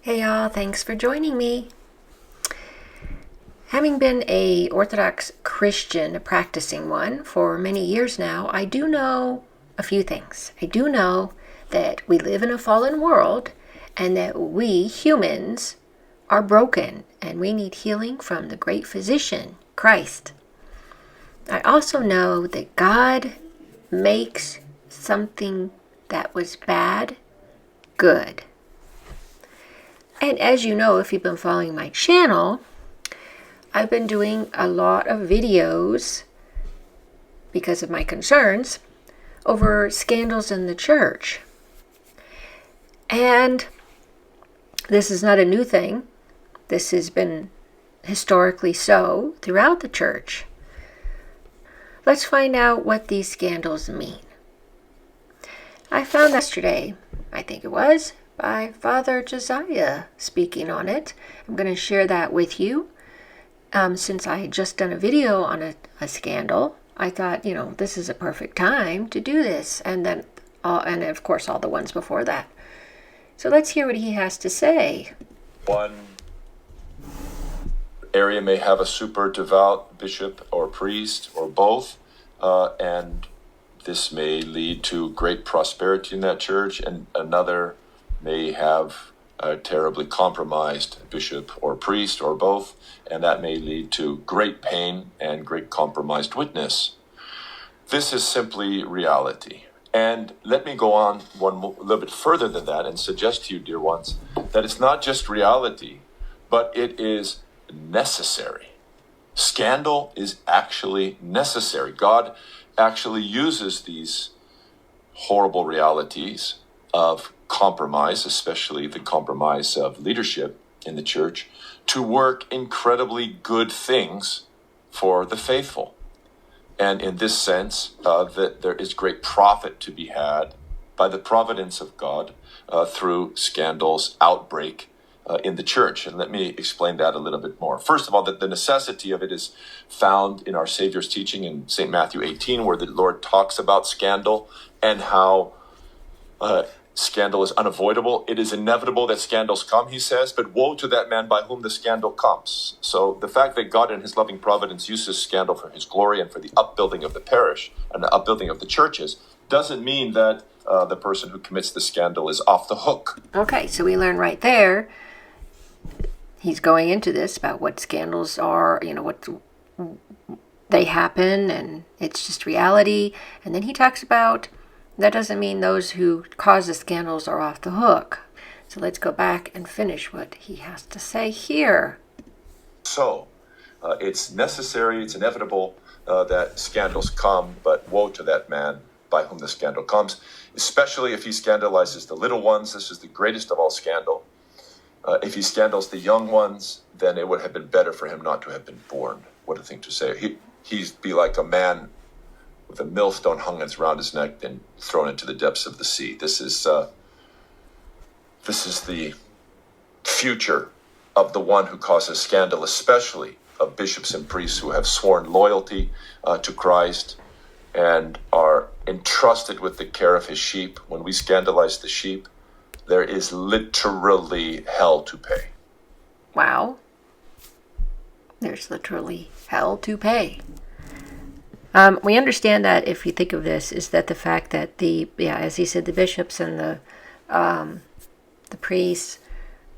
Hey y'all, thanks for joining me. Having been a Orthodox Christian, a practicing one, for many years now, I do know a few things. I do know that we live in a fallen world and that we humans are broken and we need healing from the great physician, Christ. I also know that God makes something that was bad good. And as you know, if you've been following my channel, I've been doing a lot of videos because of my concerns over scandals in the church. And this is not a new thing. This has been historically so throughout the church. Let's find out what these scandals mean. I found yesterday, I think it was, by Father Josiah speaking on it. I'm going to share that with you. Since I had just done a video on a scandal, I thought, this is a perfect time to do this. And of course, all the ones before that. So let's hear what he has to say. One area may have a super devout bishop or priest or both, and this may lead to great prosperity in that church, and another may have a terribly compromised bishop or priest or both, and that may lead to great pain and great compromised witness. This is simply reality. And let me go on a little bit further than that and suggest to you, dear ones, that it's not just reality, but it is necessary. Scandal is actually necessary. God actually uses these horrible realities of compromise, especially the compromise of leadership in the church, to work incredibly good things for the faithful. And in this sense, that there is great profit to be had by the providence of God through scandals outbreak in the church. And let me explain that a little bit more. First of all, that the necessity of it is found in our Savior's teaching in St. Matthew 18, where the Lord talks about scandal and how scandal is unavoidable. It is inevitable that scandals come, he says, but woe to that man by whom the scandal comes. So the fact that God in his loving providence uses scandal for his glory and for the upbuilding of the parish and the upbuilding of the churches doesn't mean that the person who commits the scandal is off the hook. Okay, so we learn right there, he's going into this about what scandals are, what they happen, and it's just reality. And then he talks about that doesn't mean those who cause the scandals are off the hook. So let's go back and finish what he has to say here. So, it's necessary, it's inevitable that scandals come, but woe to that man by whom the scandal comes, especially if he scandalizes the little ones. This is the greatest of all scandal. If he scandals the young ones, then it would have been better for him not to have been born. What a thing to say. He'd be like a man with a millstone hung around his neck and thrown into the depths of the sea. This is the future of the one who causes scandal, especially of bishops and priests who have sworn loyalty to Christ and are entrusted with the care of his sheep. When we scandalize the sheep, there is literally hell to pay. Wow. There's literally hell to pay. We understand that if you think of this, is that the fact that as he said, the bishops and the priests,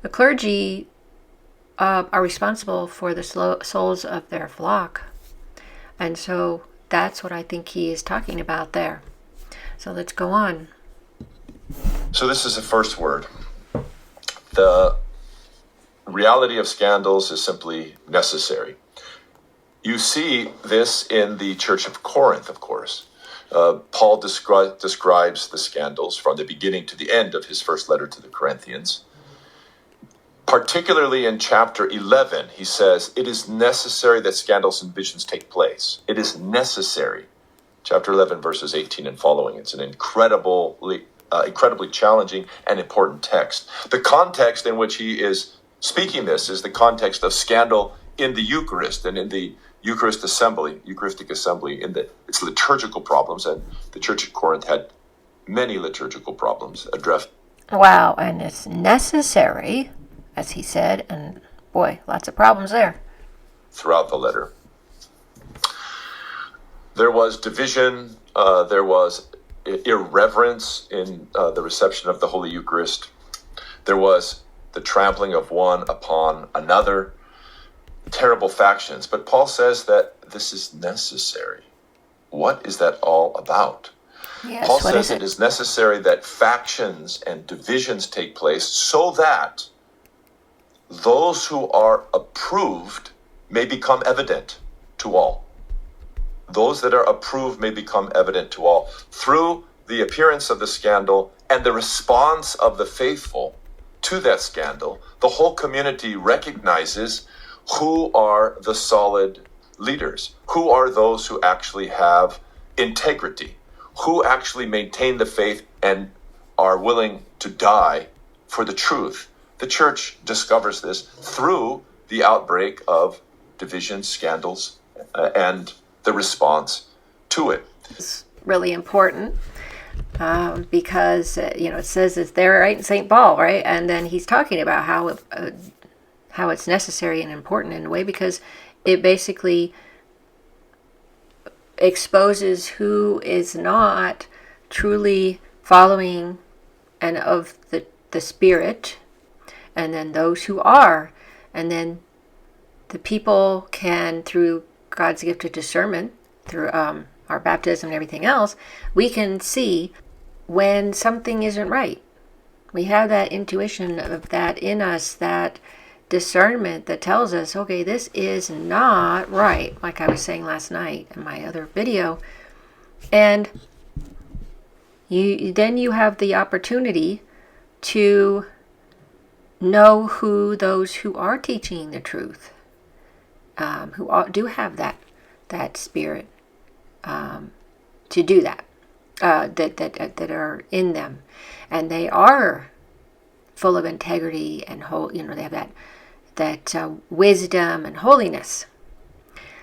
the clergy are responsible for the souls of their flock. And so that's what I think he is talking about there. So let's go on. So this is the first word. The reality of scandals is simply necessary. You see this in the Church of Corinth, of course. Paul describes the scandals from the beginning to the end of his first letter to the Corinthians. Particularly in chapter 11, he says, it is necessary that scandals and visions take place. It is necessary. Chapter 11, verses 18 and following. It's an incredibly challenging and important text. The context in which he is speaking this is the context of scandal in the Eucharist and in the Eucharistic assembly, in its liturgical problems, and the Church of Corinth had many liturgical problems addressed. Wow, and it's necessary as he said, and boy, lots of problems there. Throughout the letter, there was division, there was irreverence in the reception of the Holy Eucharist. There was the trampling of one upon another, terrible factions. But Paul says that this is necessary. What is that all about? Yes, Paul says it is necessary that factions and divisions take place so that those who are approved may become evident to all. Those that are approved may become evident to all. Through the appearance of the scandal and the response of the faithful to that scandal, the whole community recognizes who are the solid leaders, who are those who actually have integrity, who actually maintain the faith and are willing to die for the truth. The church discovers this through the outbreak of divisions, scandals, and the response to it. It's really important because, it says it's there right in St. Paul, right? And then he's talking about how it's necessary and important in a way because it basically exposes who is not truly following and of the Spirit, and then those who are, and then the people can, through God's gift of discernment, through our baptism and everything else, we can see when something isn't right. We have that intuition of that in us, that discernment that tells us, okay, this is not right, like I was saying last night in my other video. And then you have the opportunity to know who those who are teaching the truth, who do have that spirit to do that, that are in them, and they are full of integrity and they have that wisdom and holiness.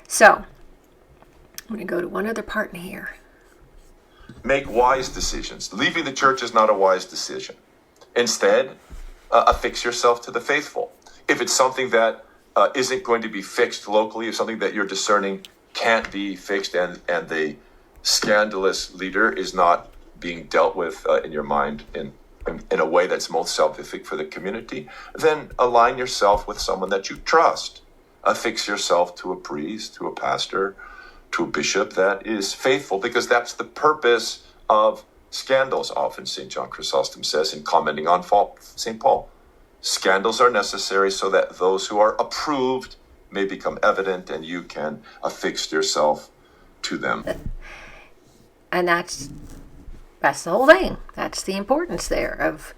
So I'm going to go to one other part in here. Make wise decisions. Leaving the church is not a wise decision. Instead, affix yourself to the faithful. If it's something that isn't going to be fixed locally, if something that you're discerning can't be fixed, and the scandalous leader is not being dealt with in your mind in a way that's most salvific for the community, then align yourself with someone that you trust. Affix yourself to a priest, to a pastor, to a bishop that is faithful, because that's the purpose of scandals. Often St. John Chrysostom says in commenting on St. Paul, scandals are necessary so that those who are approved may become evident and you can affix yourself to them. And that's the whole thing. That's the importance there of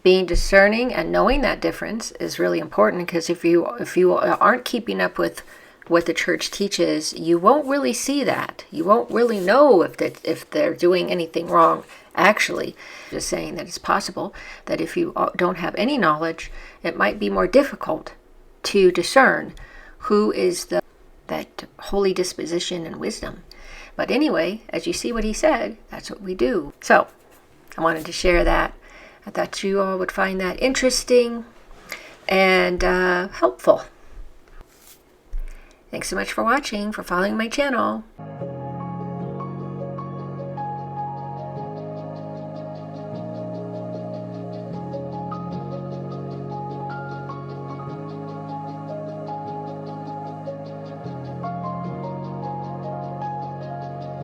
being discerning, and knowing that difference is really important, because if you aren't keeping up with what the church teaches, you won't really see that. You won't really know if they're doing anything wrong. Actually, just saying that it's possible that if you don't have any knowledge, it might be more difficult to discern who is that holy disposition and wisdom. But anyway, as you see what he said, that's what we do. So I wanted to share that. I thought you all would find that interesting and helpful. Thanks so much for watching, for following my channel.